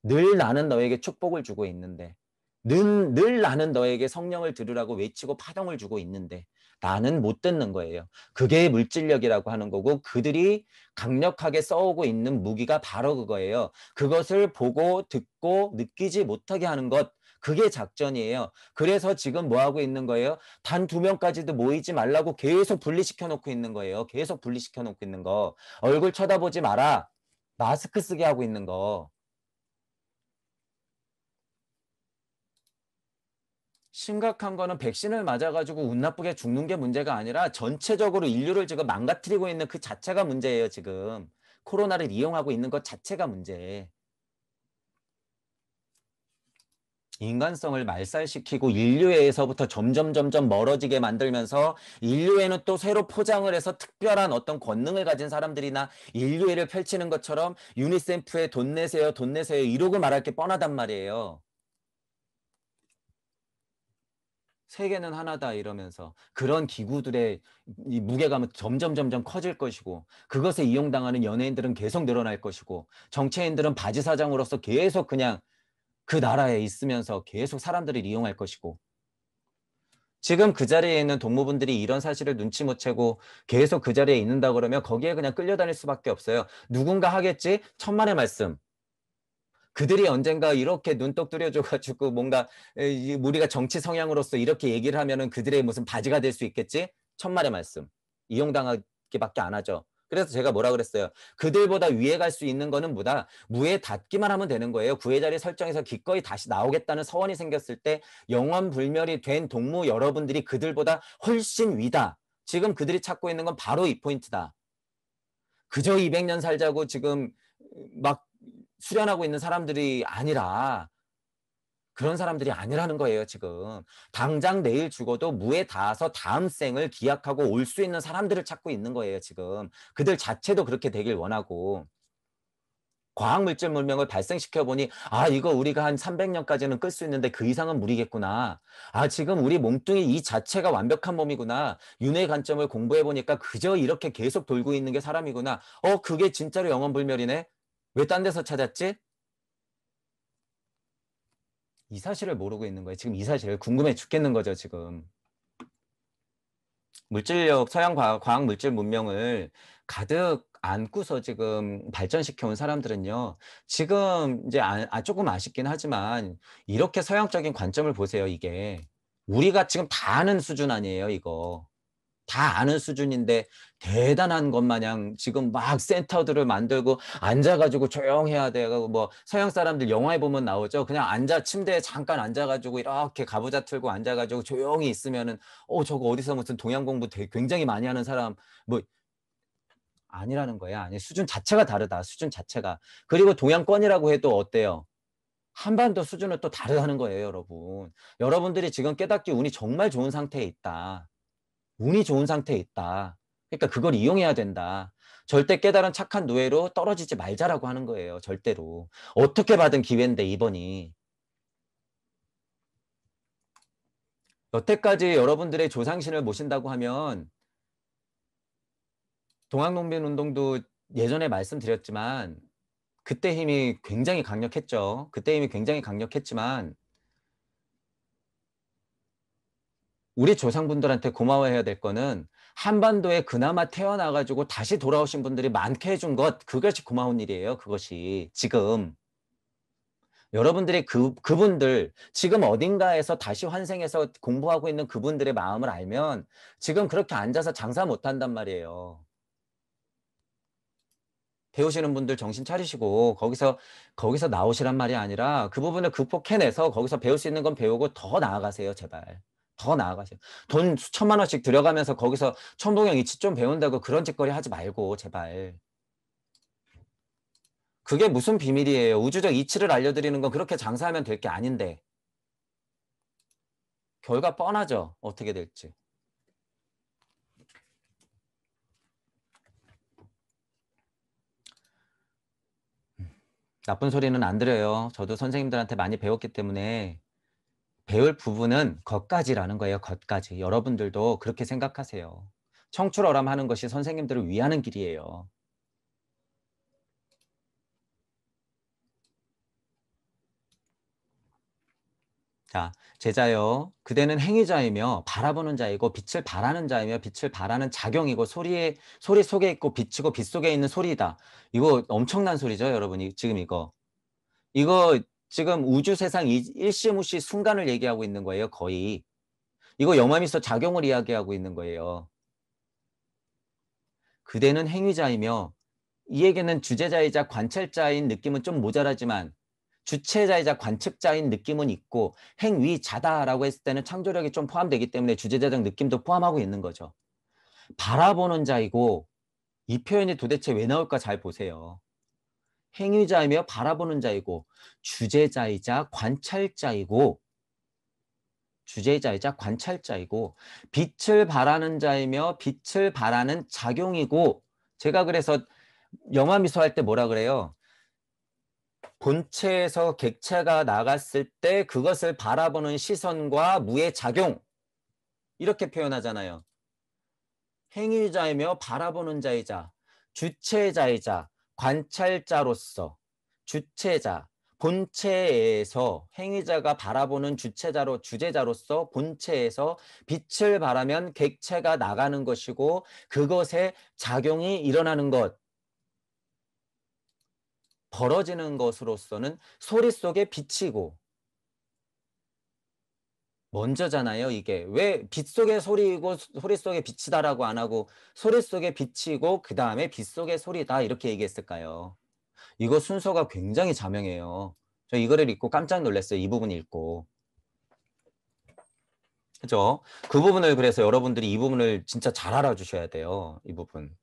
늘 나는 너에게 축복을 주고 있는데, 늘 나는 너에게 성령을 들으라고 외치고 파동을 주고 있는데 나는 못 듣는 거예요. 그게 물질력이라고 하는 거고, 그들이 강력하게 써오고 있는 무기가 바로 그거예요. 그것을 보고 듣고 느끼지 못하게 하는 것, 그게 작전이에요. 그래서 지금 뭐 하고 있는 거예요? 단 2명까지도 모이지 말라고 계속 분리시켜 놓고 있는 거예요. 계속 분리시켜 놓고 있는 거. 얼굴 쳐다보지 마라. 마스크 쓰게 하고 있는 거. 심각한 거는 백신을 맞아가지고 운 나쁘게 죽는 게 문제가 아니라 전체적으로 인류를 지금 망가뜨리고 있는 그 자체가 문제예요, 지금. 코로나를 이용하고 있는 것 자체가 문제. 인간성을 말살시키고 인류애에서부터 점점 멀어지게 만들면서 인류애는 또 새로 포장을 해서 특별한 어떤 권능을 가진 사람들이나 인류애를 펼치는 것처럼 유니세프에 돈 내세요, 돈 내세요 이러고 말할 게 뻔하단 말이에요. 세계는 하나다 이러면서 그런 기구들의 이 무게감은 점점 커질 것이고, 그것에 이용당하는 연예인들은 계속 늘어날 것이고, 정치인들은 바지 사장으로서 계속 그냥 그 나라에 있으면서 계속 사람들을 이용할 것이고, 지금 그 자리에 있는 동무분들이 이런 사실을 눈치 못 채고 계속 그 자리에 있는다 그러면 거기에 그냥 끌려다닐 수밖에 없어요. 누군가 하겠지? 천만의 말씀. 그들이 언젠가 이렇게 눈독 들여줘가지고 뭔가 우리가 정치 성향으로서 이렇게 얘기를 하면은 그들의 무슨 바지가 될 수 있겠지? 천만의 말씀. 이용당하기밖에 안 하죠. 그래서 제가 뭐라 그랬어요? 그들보다 위에 갈 수 있는 거는 뭐다? 무에 닿기만 하면 되는 거예요. 구의 자리 설정에서 기꺼이 다시 나오겠다는 서원이 생겼을 때 영원불멸이 된 동무 여러분들이 그들보다 훨씬 위다. 지금 그들이 찾고 있는 건 바로 이 포인트다. 그저 200년 살자고 지금 막 수련하고 있는 사람들이 아니라, 그런 사람들이 아니라는 거예요, 지금. 당장 내일 죽어도 무에 닿아서 다음 생을 기약하고 올 수 있는 사람들을 찾고 있는 거예요, 지금. 그들 자체도 그렇게 되길 원하고. 과학물질 문명을 발생시켜 보니 이거 우리가 한 300년까지는 끌 수 있는데 그 이상은 무리겠구나. 지금 우리 몸뚱이 이 자체가 완벽한 몸이구나. 윤회 관점을 공부해 보니까 그저 이렇게 계속 돌고 있는 게 사람이구나. 그게 진짜로 영원불멸이네. 왜 딴 데서 찾았지? 이 사실을 모르고 있는 거예요. 지금 이 사실을 궁금해 죽겠는 거죠, 지금. 물질력, 서양 과학 물질 문명을 가득 안고서 지금 발전시켜 온 사람들은요, 지금 이제 조금 아쉽긴 하지만 이렇게 서양적인 관점을 보세요, 이게. 우리가 지금 다 아는 수준 아니에요, 이거. 다 아는 수준인데 대단한 것 마냥 지금 막 센터들을 만들고 앉아가지고 조용해야 돼요. 뭐 서양 사람들 영화에 보면 나오죠. 그냥 앉아 침대에 잠깐 앉아가지고 이렇게 가부좌 틀고 앉아가지고 조용히 있으면은 저거 어디서 무슨 동양 공부 굉장히 많이 하는 사람 뭐 아니라는 거야. 아니 수준 자체가 다르다. 수준 자체가. 그리고 동양권이라고 해도 어때요? 한반도 수준은 또 다르다는 거예요, 여러분. 여러분들이 지금 깨닫기 운이 정말 좋은 상태에 있다. 운이 좋은 상태에 있다. 그러니까 그걸 이용해야 된다. 절대 깨달은 착한 노예로 떨어지지 말자라고 하는 거예요. 절대로. 어떻게 받은 기회인데 이번이. 여태까지 여러분들의 조상신을 모신다고 하면 동학농민운동도 예전에 말씀드렸지만 그때 힘이 굉장히 강력했죠. 그때 힘이 굉장히 강력했지만 우리 조상분들한테 고마워해야 될 거는 한반도에 그나마 태어나가지고 다시 돌아오신 분들이 많게 해준 것, 그것이 고마운 일이에요. 그것이 지금 여러분들이 그분들 지금 어딘가에서 다시 환생해서 공부하고 있는 그분들의 마음을 알면 지금 그렇게 앉아서 장사 못한단 말이에요. 배우시는 분들 정신 차리시고 거기서 나오시란 말이 아니라 그 부분을 극복해내서 거기서 배울 수 있는 건 배우고 더 나아가세요. 제발. 더 나아가세요. 돈 수천만 원씩 들여가면서 거기서 천봉영 이치 좀 배운다고 그런 짓거리 하지 말고 제발. 그게 무슨 비밀이에요. 우주적 이치를 알려드리는 건 그렇게 장사하면 될 게 아닌데. 결과 뻔하죠. 어떻게 될지. 나쁜 소리는 안 들어요. 저도 선생님들한테 많이 배웠기 때문에 배울 부분은 겉가지라는 거예요. 겉가지. 여러분들도 그렇게 생각하세요. 청출어람하는 것이 선생님들을 위하는 길이에요. 자, 제자여, 그대는 행위자이며 바라보는 자이고 빛을 바라는 자이며 빛을 바라는 작용이고 소리 속에 있고 빛이고 빛 속에 있는 소리이다. 이거 엄청난 소리죠, 여러분이 지금 이거 지금 우주 세상 일시무시 순간을 얘기하고 있는 거예요, 거의. 이거 영화미소 작용을 이야기하고 있는 거예요. 그대는 행위자이며 이에게는 주제자이자 관찰자인 느낌은 좀 모자라지만 주체자이자 관측자인 느낌은 있고 행위자다라고 했을 때는 창조력이 좀 포함되기 때문에 주제자적 느낌도 포함하고 있는 거죠. 바라보는 자이고 이 표현이 도대체 왜 나올까 잘 보세요. 행위자이며 바라보는 자이고 주제자이자 관찰자이고 주제자이자 관찰자이고 빛을 바라는 자이며 빛을 바라는 작용이고 제가 그래서 영화미소 할 때 뭐라 그래요? 본체에서 객체가 나갔을 때 그것을 바라보는 시선과 무의 작용 이렇게 표현하잖아요. 행위자이며 바라보는 자이자 주체자이자 관찰자로서 주체자 본체에서 행위자가 바라보는 주제자로서 본체에서 빛을 바라면 객체가 나가는 것이고 그것의 작용이 일어나는 것 벌어지는 것으로서는 소리 속에 빛이고 먼저잖아요, 이게. 왜 빛 속의 소리이고 소리 속의 빛이다라고 안 하고 소리 속의 빛이고 그 다음에 빛 속의 소리다 이렇게 얘기했을까요? 이거 순서가 굉장히 자명해요. 저 이거를 읽고 깜짝 놀랐어요. 이 부분 읽고. 그죠? 그 부분을 그래서 여러분들이 이 부분을 진짜 잘 알아주셔야 돼요. 이 부분.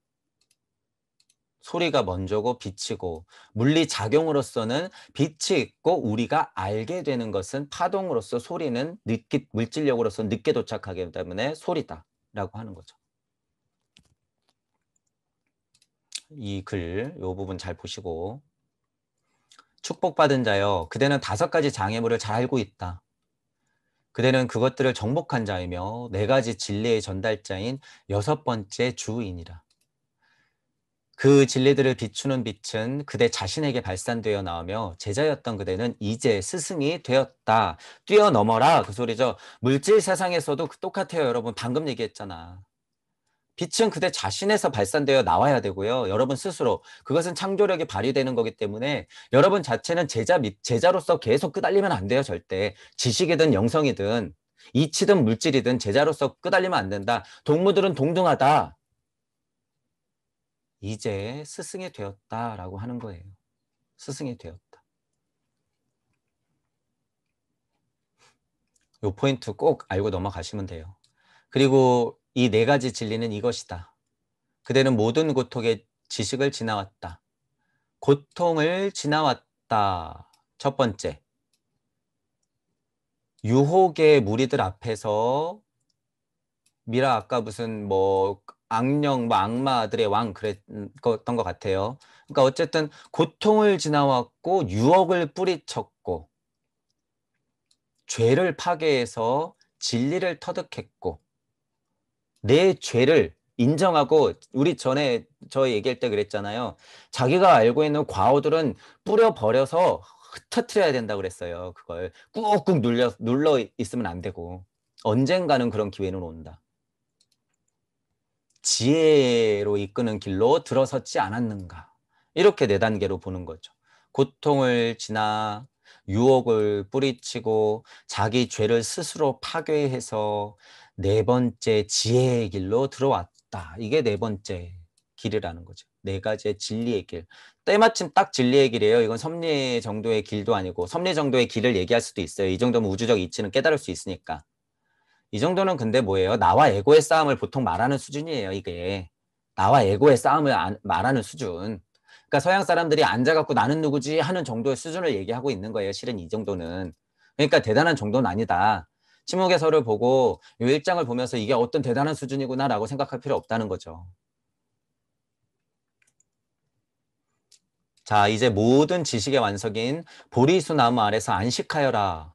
소리가 먼저고 빛이고 물리작용으로서는 빛이 있고 우리가 알게 되는 것은 파동으로서 소리는 물질력으로서 늦게 도착하기 때문에 소리다 라고 하는 거죠. 이 글, 이 부분 잘 보시고 축복받은 자여 그대는 5가지 장애물을 잘 알고 있다. 그대는 그것들을 정복한 자이며 4가지 진리의 전달자인 6번째 주인이라. 그 진리들을 비추는 빛은 그대 자신에게 발산되어 나오며 제자였던 그대는 이제 스승이 되었다. 뛰어넘어라 그 소리죠. 물질 세상에서도 똑같아요. 여러분 방금 얘기했잖아. 빛은 그대 자신에서 발산되어 나와야 되고요. 여러분 스스로. 그것은 창조력이 발휘되는 거기 때문에 여러분 자체는 제자로서 계속 끄달리면 안 돼요. 절대. 지식이든 영성이든. 이치든 물질이든 제자로서 끄달리면 안 된다. 동무들은 동등하다. 이제 스승이 되었다라고 하는 거예요. 스승이 되었다. 이 포인트 꼭 알고 넘어가시면 돼요. 그리고 이 네 가지 진리는 이것이다. 그대는 모든 고통의 지식을 지나왔다. 고통을 지나왔다. 첫 번째, 유혹의 무리들 앞에서 미라 아까 무슨 뭐 악령, 뭐 악마들의 왕 그랬던 것 같아요. 그러니까 어쨌든 고통을 지나왔고 유혹을 뿌리쳤고 죄를 파괴해서 진리를 터득했고 내 죄를 인정하고 우리 전에 저 얘기할 때 그랬잖아요. 자기가 알고 있는 과오들은 뿌려버려서 흩어뜨려야 된다고 그랬어요. 그걸 꾹꾹 눌러 있으면 안 되고 언젠가는 그런 기회는 온다. 지혜로 이끄는 길로 들어섰지 않았는가. 이렇게 네 단계로 보는 거죠. 고통을 지나 유혹을 뿌리치고 자기 죄를 스스로 파괴해서 네 번째 지혜의 길로 들어왔다. 이게 네 번째 길이라는 거죠. 네 가지의 진리의 길. 때마침 딱 진리의 길이에요. 이건 섭리 정도의 길도 아니고 섭리 정도의 길을 얘기할 수도 있어요. 이 정도면 우주적 이치는 깨달을 수 있으니까. 이 정도는 근데 뭐예요? 나와 에고의 싸움을 보통 말하는 수준이에요, 이게. 나와 에고의 싸움을 말하는 수준. 그러니까 서양 사람들이 앉아갖고 나는 누구지 하는 정도의 수준을 얘기하고 있는 거예요, 실은 이 정도는. 그러니까 대단한 정도는 아니다. 침묵의 서를 보고 이 일장을 보면서 이게 어떤 대단한 수준이구나라고 생각할 필요 없다는 거죠. 자, 이제 모든 지식의 완성인 보리수 나무 아래서 안식하여라.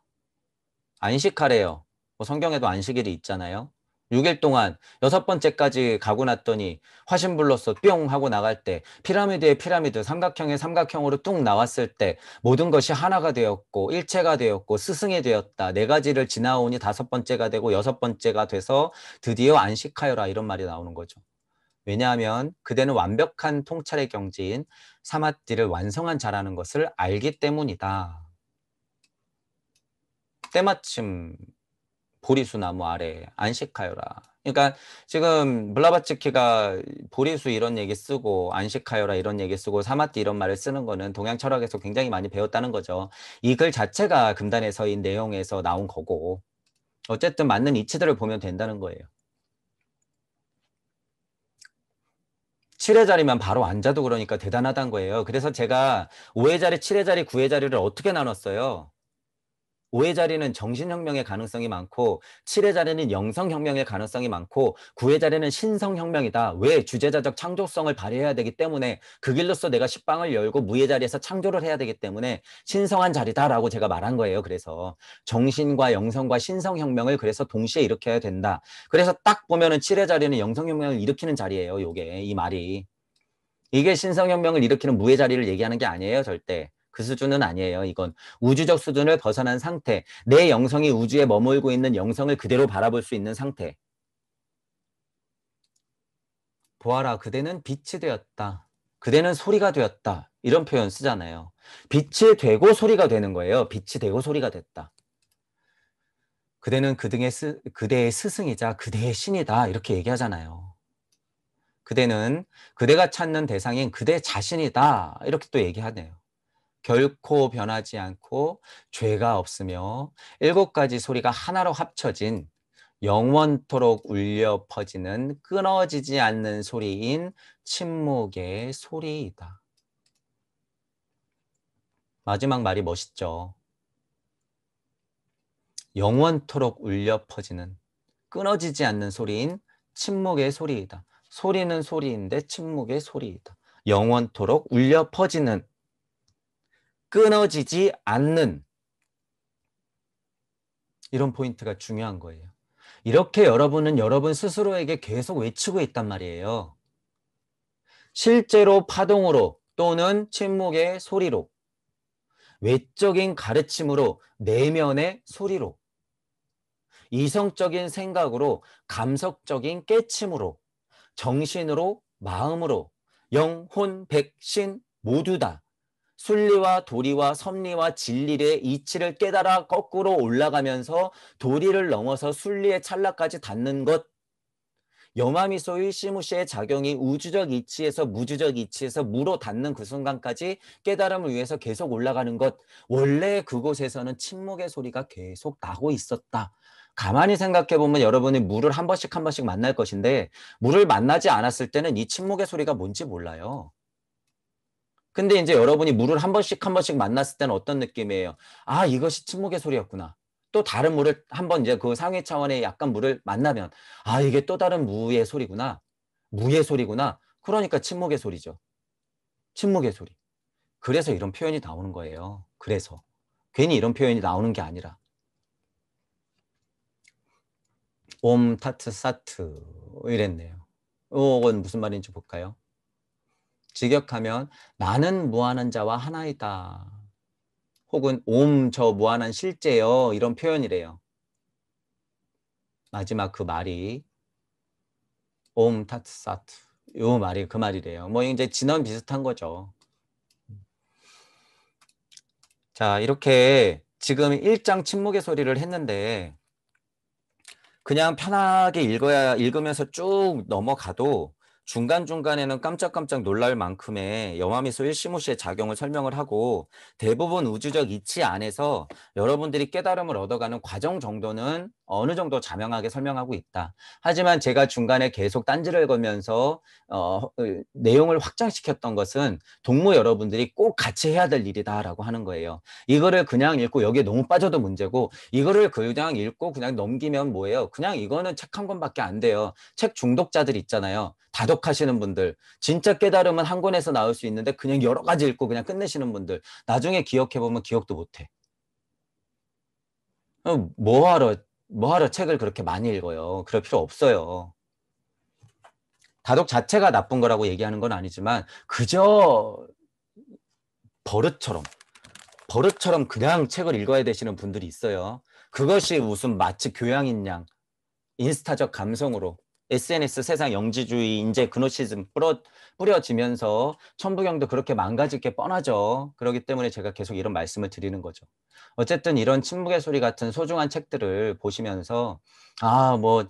안식하래요. 뭐 성경에도 안식일이 있잖아요. 6일 동안 여섯 번째까지 가고 났더니 화신 불렀어 뿅 하고 나갈 때 피라미드의 피라미드 삼각형의 삼각형으로 뚝 나왔을 때 모든 것이 하나가 되었고 일체가 되었고 스승이 되었다. 네 가지를 지나오니 다섯 번째가 되고 여섯 번째가 돼서 드디어 안식하여라 이런 말이 나오는 거죠. 왜냐하면 그대는 완벽한 통찰의 경지인 사마띠를 완성한 자라는 것을 알기 때문이다. 때마침 보리수 나무 아래 안식하여라. 그러니까 지금 블라바츠키가 보리수 이런 얘기 쓰고 안식하여라 이런 얘기 쓰고 사마띠 이런 말을 쓰는 거는 동양 철학에서 굉장히 많이 배웠다는 거죠. 이 글 자체가 금단의 서인 내용에서 나온 거고 어쨌든 맞는 이치들을 보면 된다는 거예요. 7의 자리면 바로 앉아도 그러니까 대단하다는 거예요. 그래서 제가 5의 자리, 7의 자리, 9의 자리를 어떻게 나눴어요? 5의 자리는 정신혁명의 가능성이 많고 7의 자리는 영성혁명의 가능성이 많고 9의 자리는 신성혁명이다. 왜? 주제자적 창조성을 발휘해야 되기 때문에 그 길로서 내가 식빵을 열고 무의 자리에서 창조를 해야 되기 때문에 신성한 자리다라고 제가 말한 거예요. 그래서 정신과 영성과 신성혁명을 그래서 동시에 일으켜야 된다. 그래서 딱 보면은 7의 자리는 영성혁명을 일으키는 자리예요. 요게 이 말이. 이게 신성혁명을 일으키는 무의 자리를 얘기하는 게 아니에요. 절대. 그 수준은 아니에요. 이건 우주적 수준을 벗어난 상태. 내 영성이 우주에 머물고 있는 영성을 그대로 바라볼 수 있는 상태. 보아라, 그대는 빛이 되었다. 그대는 소리가 되었다. 이런 표현 쓰잖아요. 빛이 되고 소리가 되는 거예요. 빛이 되고 소리가 됐다. 그대는 그대의 스승이자 그대의 신이다. 이렇게 얘기하잖아요. 그대는 그대가 찾는 대상인 그대 자신이다. 이렇게 또 얘기하네요. 결코 변하지 않고 죄가 없으며 일곱 가지 소리가 하나로 합쳐진 영원토록 울려 퍼지는 끊어지지 않는 소리인 침묵의 소리이다. 마지막 말이 멋있죠. 영원토록 울려 퍼지는 끊어지지 않는 소리인 침묵의 소리이다. 소리는 소리인데 침묵의 소리이다. 영원토록 울려 퍼지는 끊어지지 않는 이런 포인트가 중요한 거예요. 이렇게 여러분은 여러분 스스로에게 계속 외치고 있단 말이에요. 실제로 파동으로 또는 침묵의 소리로, 외적인 가르침으로, 내면의 소리로, 이성적인 생각으로, 감성적인 깨침으로, 정신으로, 마음으로, 영혼, 백신 모두 다 순리와 도리와 섭리와 진리의 이치를 깨달아 거꾸로 올라가면서 도리를 넘어서 순리의 찰나까지 닿는 것. 여마미소의 시무시의 작용이 우주적 이치에서 무주적 이치에서 무로 닿는 그 순간까지 깨달음을 위해서 계속 올라가는 것. 원래 그곳에서는 침묵의 소리가 계속 나고 있었다. 가만히 생각해보면 여러분이 물을 한 번씩 한 번씩 만날 것인데 물을 만나지 않았을 때는 이 침묵의 소리가 뭔지 몰라요. 근데 이제 여러분이 물을 한 번씩 한 번씩 만났을 때는 어떤 느낌이에요? 아, 이것이 침묵의 소리였구나. 또 다른 물을 한번 이제 그 상위 차원의 약간 물을 만나면 아, 이게 또 다른 무의 소리구나. 무의 소리구나. 그러니까 침묵의 소리죠. 침묵의 소리. 그래서 이런 표현이 나오는 거예요. 그래서. 괜히 이런 표현이 나오는 게 아니라. 옴 타트 사트 이랬네요. 이건 무슨 말인지 볼까요? 직역하면 나는 무한한 자와 하나이다. 혹은 옴 저 무한한 실제요 이런 표현이래요. 마지막 그 말이 옴 타트 사트 요 말이 그 말이래요. 뭐 이제 진원 비슷한 거죠. 자, 이렇게 지금 1장 침묵의 소리를 했는데 그냥 편하게 읽으면서 쭉 넘어가도 중간중간에는 깜짝깜짝 놀랄 만큼의 여마미소 일시무시의 작용을 설명을 하고 대부분 우주적 이치 안에서 여러분들이 깨달음을 얻어가는 과정 정도는 어느 정도 자명하게 설명하고 있다. 하지만 제가 중간에 계속 딴지를 걸면서 내용을 확장시켰던 것은 동무 여러분들이 꼭 같이 해야 될 일이다라고 하는 거예요. 이거를 그냥 읽고 여기에 너무 빠져도 문제고 이거를 그냥 읽고 그냥 넘기면 뭐예요? 그냥 이거는 책 한 권밖에 안 돼요. 책 중독자들 있잖아요. 다독하시는 분들. 진짜 깨달음은 한 권에서 나올 수 있는데 그냥 여러 가지 읽고 그냥 끝내시는 분들. 나중에 기억해보면 기억도 못해. 뭐하러 책을 그렇게 많이 읽어요? 그럴 필요 없어요. 다독 자체가 나쁜 거라고 얘기하는 건 아니지만 그저 버릇처럼 그냥 책을 읽어야 되시는 분들이 있어요. 그것이 무슨 마치 교양인 양 인스타적 감성으로 SNS 세상 영지주의 인재 그노시즘 뿌려지면서 천부경도 그렇게 망가질 게 뻔하죠. 그렇기 때문에 제가 계속 이런 말씀을 드리는 거죠. 어쨌든 이런 침묵의 소리 같은 소중한 책들을 보시면서 뭐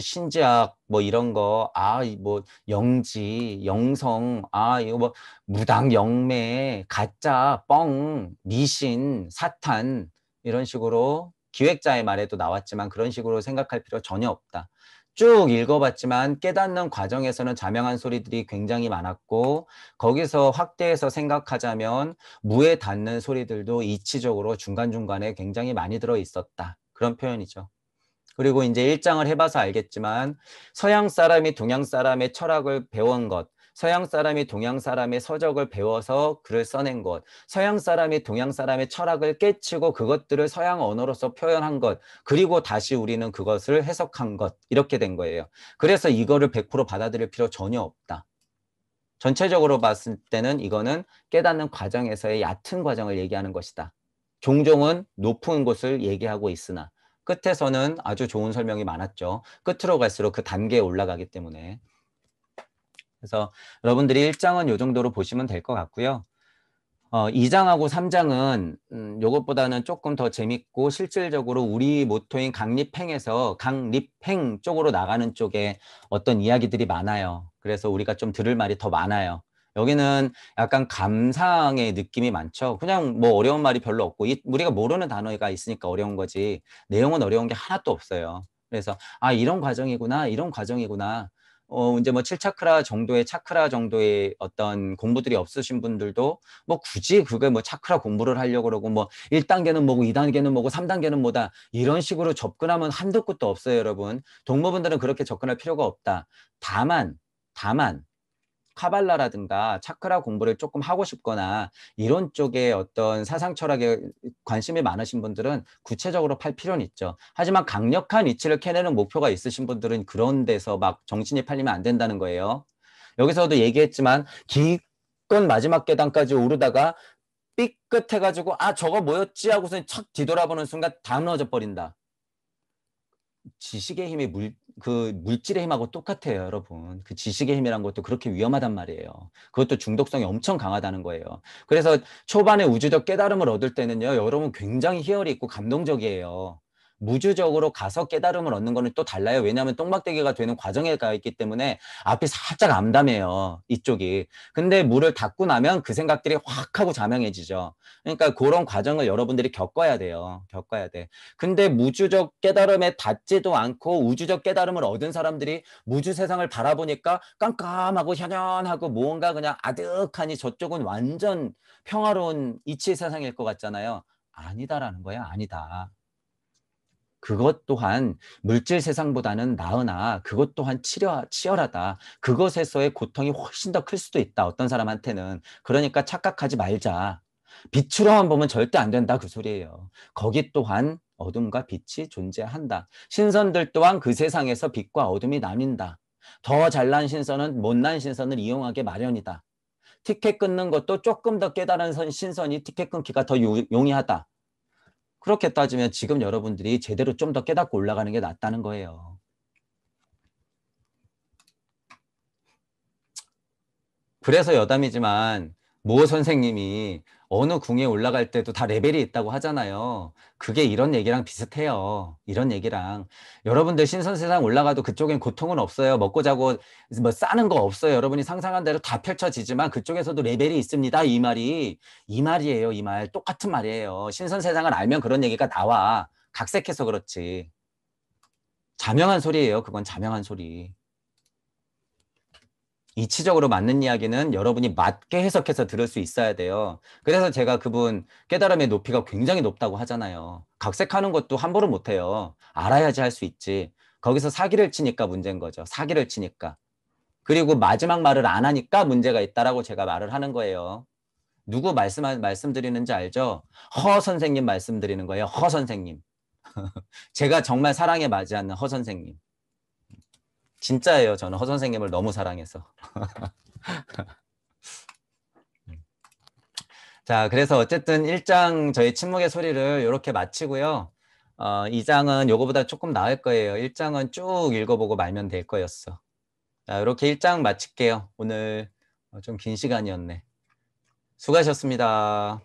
신지학 뭐 이런 거 뭐 영지 영성 이거 뭐 무당 영매 가짜 뻥 미신 사탄 이런 식으로 기획자의 말에도 나왔지만 그런 식으로 생각할 필요 전혀 없다. 쭉 읽어봤지만 깨닫는 과정에서는 자명한 소리들이 굉장히 많았고 거기서 확대해서 생각하자면 무에 닿는 소리들도 이치적으로 중간중간에 굉장히 많이 들어 있었다. 그런 표현이죠. 그리고 이제 1장을 해봐서 알겠지만 서양 사람이 동양 사람의 철학을 배운 것, 서양 사람이 동양 사람의 서적을 배워서 글을 써낸 것, 서양 사람이 동양 사람의 철학을 깨치고 그것들을 서양 언어로서 표현한 것, 그리고 다시 우리는 그것을 해석한 것, 이렇게 된 거예요. 그래서 이거를 100% 받아들일 필요 전혀 없다. 전체적으로 봤을 때는 이거는 깨닫는 과정에서의 얕은 과정을 얘기하는 것이다. 종종은 높은 곳을 얘기하고 있으나 끝에서는 아주 좋은 설명이 많았죠. 끝으로 갈수록 그 단계에 올라가기 때문에. 그래서 여러분들이 1장은 이 정도로 보시면 될 것 같고요. 2장하고 3장은 요것보다는 조금 더 재밌고 실질적으로 우리 모토인 강립행에서 강립행 쪽으로 나가는 쪽에 어떤 이야기들이 많아요. 그래서 우리가 좀 들을 말이 더 많아요. 여기는 약간 감상의 느낌이 많죠. 그냥 뭐 어려운 말이 별로 없고 우리가 모르는 단어가 있으니까 어려운 거지 내용은 어려운 게 하나도 없어요. 그래서 이런 과정이구나 이런 과정이구나. 이제 뭐 7차크라 정도의 차크라 정도의 어떤 공부들이 없으신 분들도 뭐 굳이 그게 뭐 차크라 공부를 하려고 그러고 뭐 1단계는 뭐고 2단계는 뭐고 3단계는 뭐다 이런 식으로 접근하면 한도 끝도 없어요, 여러분. 동무분들은 그렇게 접근할 필요가 없다. 다만 카발라라든가 차크라 공부를 조금 하고 싶거나 이런 쪽에 어떤 사상 철학에 관심이 많으신 분들은 구체적으로 팔 필요는 있죠. 하지만 강력한 이치를 캐내는 목표가 있으신 분들은 그런 데서 막 정신이 팔리면 안 된다는 거예요. 여기서도 얘기했지만 기껏 마지막 계단까지 오르다가 삐끗해가지고 저거 뭐였지 하고서 착 뒤돌아보는 순간 다 무너져 버린다. 지식의 힘이 그 물질의 힘하고 똑같아요, 여러분. 그 지식의 힘이란 것도 그렇게 위험하단 말이에요. 그것도 중독성이 엄청 강하다는 거예요. 그래서 초반에 우주적 깨달음을 얻을 때는요, 여러분 굉장히 희열이 있고 감동적이에요. 무주적으로 가서 깨달음을 얻는 거는 또 달라요. 왜냐하면 똥막대기가 되는 과정에 가 있기 때문에 앞이 살짝 암담해요, 이쪽이. 근데 물을 닫고 나면 그 생각들이 확 하고 자명해지죠. 그러니까 그런 과정을 여러분들이 겪어야 돼요. 겪어야 돼. 근데 무주적 깨달음에 닿지도 않고 우주적 깨달음을 얻은 사람들이 무주 세상을 바라보니까 깜깜하고 현연하고 뭔가 그냥 아득하니 저쪽은 완전 평화로운 이치 세상일 것 같잖아요. 아니다라는 거야. 아니다. 그것 또한 물질 세상보다는 나으나 그것 또한 치열하다. 그것에서의 고통이 훨씬 더 클 수도 있다. 어떤 사람한테는. 그러니까 착각하지 말자. 빛으로만 보면 절대 안 된다. 그 소리예요. 거기 또한 어둠과 빛이 존재한다. 신선들 또한 그 세상에서 빛과 어둠이 나뉜다. 더 잘난 신선은 못난 신선을 이용하게 마련이다. 티켓 끊는 것도 조금 더 깨달은 신선이 티켓 끊기가 더 용이하다. 그렇게 따지면 지금 여러분들이 제대로 좀 더 깨닫고 올라가는 게 낫다는 거예요. 그래서 여담이지만 모 선생님이 어느 궁에 올라갈 때도 다 레벨이 있다고 하잖아요. 그게 이런 얘기랑 비슷해요. 이런 얘기랑. 여러분들 신선세상 올라가도 그쪽엔 고통은 없어요. 먹고 자고 뭐 싸는 거 없어요. 여러분이 상상한 대로 다 펼쳐지지만 그쪽에서도 레벨이 있습니다. 이 말이. 이 말이에요. 이 말. 똑같은 말이에요. 신선세상을 알면 그런 얘기가 나와. 각색해서 그렇지. 자명한 소리예요. 그건 자명한 소리. 이치적으로 맞는 이야기는 여러분이 맞게 해석해서 들을 수 있어야 돼요. 그래서 제가 그분 깨달음의 높이가 굉장히 높다고 하잖아요. 각색하는 것도 함부로 못해요. 알아야지 할 수 있지. 거기서 사기를 치니까 문제인 거죠. 사기를 치니까. 그리고 마지막 말을 안 하니까 문제가 있다라고 제가 말을 하는 거예요. 누구 말씀드리는지 알죠? 허 선생님 말씀드리는 거예요. 허 선생님. 제가 정말 사랑에 맞지 않는 허 선생님. 진짜예요. 저는 허 선생님을 너무 사랑해서. 자, 그래서 어쨌든 1장 저희 침묵의 소리를 이렇게 마치고요. 2장은 요거보다 조금 나을 거예요. 1장은 쭉 읽어보고 말면 될 거였어. 자, 이렇게 1장 마칠게요. 오늘 좀 긴 시간이었네. 수고하셨습니다.